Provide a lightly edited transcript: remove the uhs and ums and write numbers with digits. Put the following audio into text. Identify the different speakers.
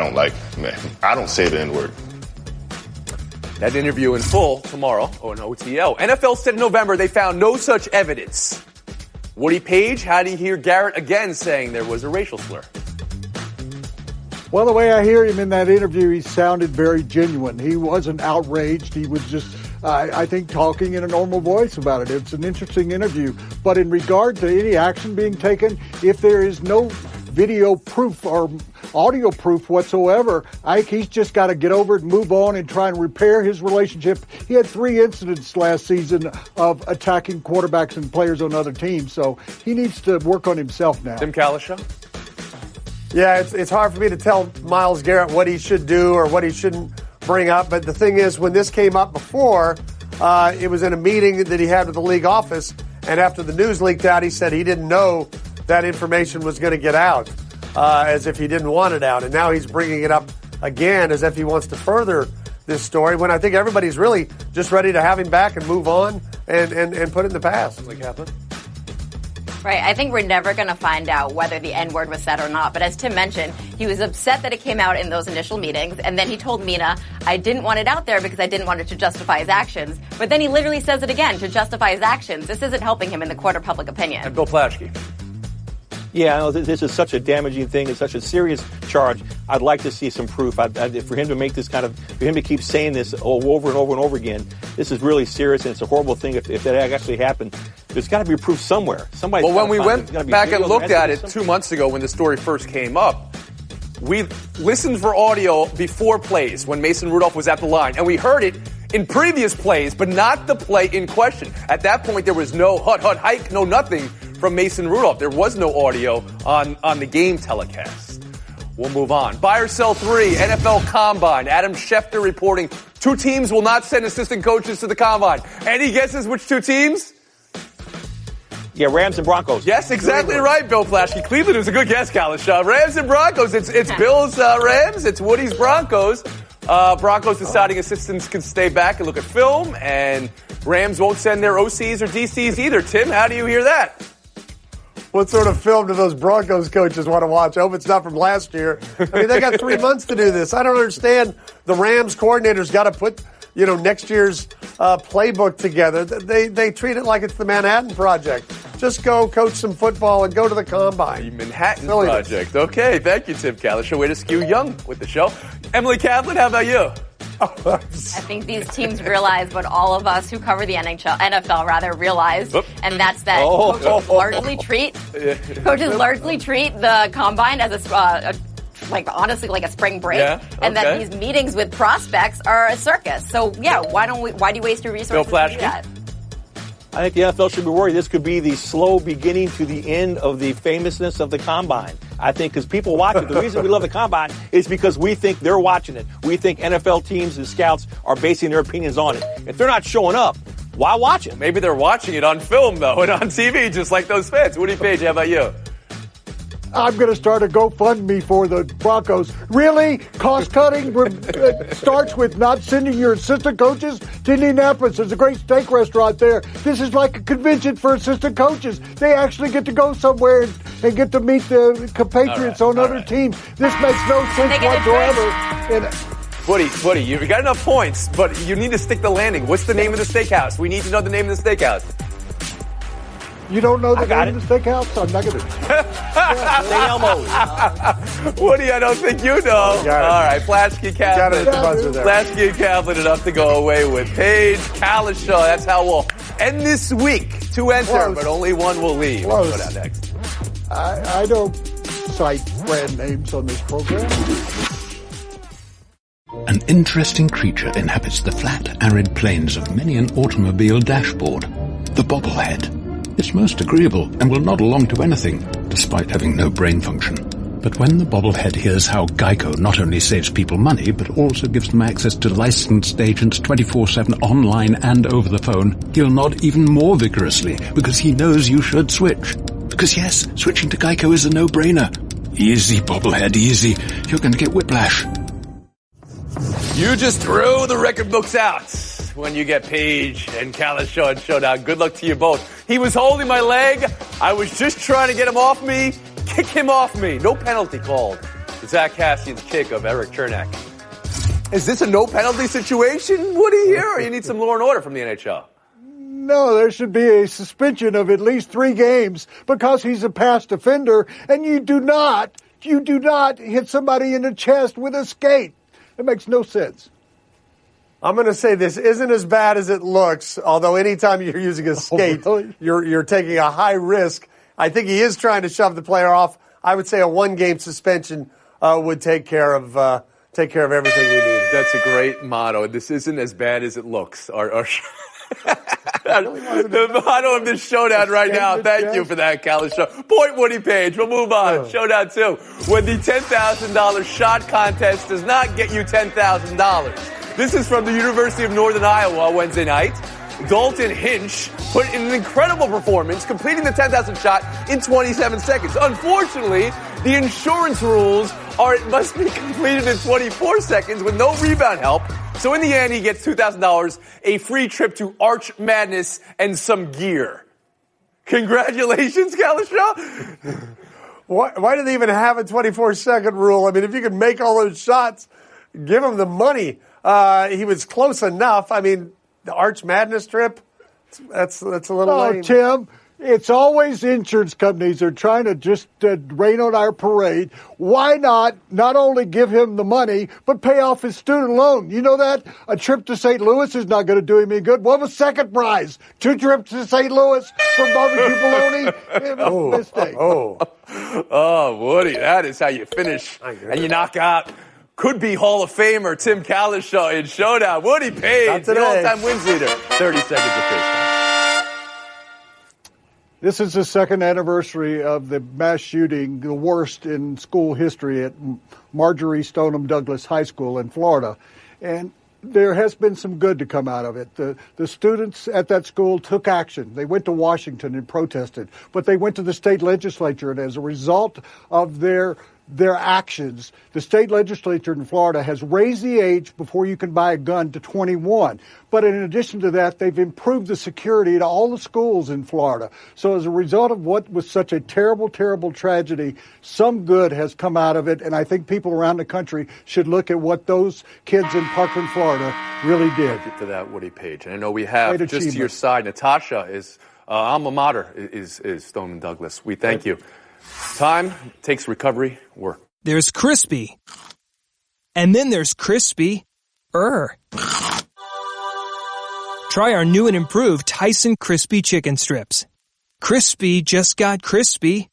Speaker 1: I don't say the N-word.
Speaker 2: That interview in full tomorrow on OTL. NFL said in November they found no such evidence. Woody Page, how do you hear Garrett again saying there was a racial slur?
Speaker 3: Well, the way I hear him in that interview, he sounded very genuine. He wasn't outraged. He was just, I think, talking in a normal voice about it. It's an interesting interview. But in regard to any action being taken, if there is no video proof or audio proof whatsoever, Ike, he's just got to get over it and move on and try and repair his relationship. He had 3 incidents last season of attacking quarterbacks and players on other teams, so he needs to work on himself now.
Speaker 2: Tim Kalisha?
Speaker 4: Yeah, it's hard for me to tell Myles Garrett what he should do or what he shouldn't bring up, but the thing is, when this came up before, it was in a meeting that he had with the league office, and after the news leaked out, he said he didn't know that information was going to get out, as if he didn't want it out. And now he's bringing it up again as if he wants to further this story, when I think everybody's really just ready to have him back and move on and put it in the past.
Speaker 2: Like happened.
Speaker 5: Right. I think we're never going to find out whether the N-word was said or not. But as Tim mentioned, he was upset that it came out in those initial meetings. And then he told Mina, I didn't want it out there because I didn't want it to justify his actions. But then he literally says it again, to justify his actions. This isn't helping him in the court of public opinion.
Speaker 2: And Bill Plaschke.
Speaker 6: Yeah, I know this is such a damaging thing. It's such a serious charge. I'd like to see some proof. For him to make this for him to keep saying this over and over and over again, this is really serious, and it's a horrible thing if that actually happened. There's got to be proof somewhere.
Speaker 2: Well, when we went back and looked at it 2 months ago when the story first came up, we listened for audio before plays when Mason Rudolph was at the line, and we heard it in previous plays, but not the play in question. At that point, there was no hut, hike, no nothing from Mason Rudolph. There was no audio on the game telecast. We'll move on. Buy or sell 3, NFL Combine. Adam Schefter reporting 2 teams will not send assistant coaches to the Combine. Any guesses which 2 teams?
Speaker 6: Yeah, Rams and Broncos.
Speaker 2: Yes, exactly right, Bill Plaschke. Cleveland was a good guess, Kalisha. Rams and Broncos. It's Bill's Rams. It's Woody's Broncos. Broncos deciding assistants can stay back and look at film, and Rams won't send their OCs or DCs either. Tim, how do you hear that?
Speaker 4: What sort of film do those Broncos coaches want to watch? I hope it's not from last year. I mean, they got 3 months to do this. I don't understand. The Rams coordinator's got to put, next year's playbook together. They treat it like it's the Manhattan Project. Just go coach some football and go to the Combine.
Speaker 2: The Manhattan Project. Okay, thank you, Tim Kalisha. Way to skew young with the show. Emily Kaplan, how about you?
Speaker 5: I think these teams realize what all of us who cover the NFL realize, and that's that coaches largely treat the Combine as honestly like a spring break, and that these meetings with prospects are a circus. So why do you waste your resources to do that?
Speaker 6: I think the NFL should be worried. This could be the slow beginning to the end of the famousness of the Combine. I think because people watch it. The reason we love the Combine is because we think they're watching it. We think NFL teams and scouts are basing their opinions on it. If they're not showing up, why watch it?
Speaker 2: Maybe they're watching it on film, though, and on TV, just like those fans. Woody Page, how about you?
Speaker 3: I'm going to start a GoFundMe for the Broncos. Really? Cost-cutting starts with not sending your assistant coaches to Indianapolis. There's a great steak restaurant there. This is like a convention for assistant coaches. They actually get to go somewhere and get to meet the compatriots on other teams. This makes no sense whatsoever.
Speaker 2: Woody, you got enough points, but you need to stick the landing. What's the name of the steakhouse? We need to know the name of the steakhouse.
Speaker 3: You don't know the name of the steakhouse? I'm not going to.
Speaker 6: St. Elmo's.
Speaker 2: Woody, I don't think you know. All right, Plaschke, Kaplan. Plaschke and Kaplan enough to go away with. Page, Kalisha. That's how we'll end this week. 2 enter, but only 1 will leave. We'll go down next.
Speaker 3: I don't cite brand names on this program.
Speaker 7: An interesting creature inhabits the flat, arid plains of many an automobile dashboard. The bobblehead. It's most agreeable and will nod along to anything, despite having no brain function. But when the bobblehead hears how Geico not only saves people money, but also gives them access to licensed agents 24/7 online and over the phone, he'll nod even more vigorously because he knows you should switch. Because yes, switching to Geico is a no-brainer. Easy, bobblehead, easy. You're going to get whiplash.
Speaker 2: You just throw the record books out when you get Page and Kalisha and Showdown. Good luck to you both. He was holding my leg. I was just trying to get him off me. Kick him off me. No penalty called. Zach Cassian's kick of Eric Chernak. Is this a no penalty situation, Woody, here, or you need some law and order from the NHL?
Speaker 3: No, there should be a suspension of at least 3 games because he's a past offender, and you do not hit somebody in the chest with a skate. It makes no sense.
Speaker 4: I'm going to say this isn't as bad as it looks, although anytime you're using a skate,
Speaker 3: really?
Speaker 4: you're taking a high risk. I think he is trying to shove the player off. I would say a 1-game suspension would take care of everything we need.
Speaker 2: That's a great motto. This isn't as bad as it looks. The motto of this showdown right now. Thank you for that, Kalish. Point Woody Page. We'll move on. Showdown 2. When the $10,000 shot contest does not get you $10,000. This is from the University of Northern Iowa Wednesday night. Dalton Hinch put in an incredible performance, completing the 10,000 shot in 27 seconds. Unfortunately, the insurance rules are it must be completed in 24 seconds with no rebound help. So in the end, he gets $2,000, a free trip to Arch Madness, and some gear. Congratulations, Kalisha.
Speaker 4: Why do they even have a 24-second rule? I mean, if you could make all those shots, give him the money. He was close enough. I mean, the Arch Madness trip, that's a little lame.
Speaker 3: Tim, it's always insurance companies are trying to just rain on our parade. Why not only give him the money, but pay off his student loan? You know that? A trip to St. Louis is not going to do him any good. What was second prize? 2 trips to St. Louis for barbecue bologna? Mistake.
Speaker 2: Oh, Woody, that is how you finish. And you knock out could-be Hall of Famer Tim Kalish in Showdown. Woody Page, the all-time wins leader. 30 seconds of face time.
Speaker 3: This is the second anniversary of the mass shooting, the worst in school history at Marjorie Stoneham Douglas High School in Florida. And there has been some good to come out of it. The students at that school took action. They went to Washington and protested, but they went to the state legislature, and as a result of their actions, the state legislature in Florida has raised the age before you can buy a gun to 21. But in addition to that, they've improved the security at all the schools in Florida. So as a result of what was such a terrible, terrible tragedy, some good has come out of it, and I think people around the country should look at what those kids in Parkland, Florida really did.
Speaker 2: To that, Woody Page. And I know we have, just to your side, Natasha is alma mater is Stoneman Douglas. We thank you. Time takes recovery work.
Speaker 1: There's crispy. And then there's crispy. Try our new and improved Tyson Crispy Chicken Strips. Crispy just got crispy.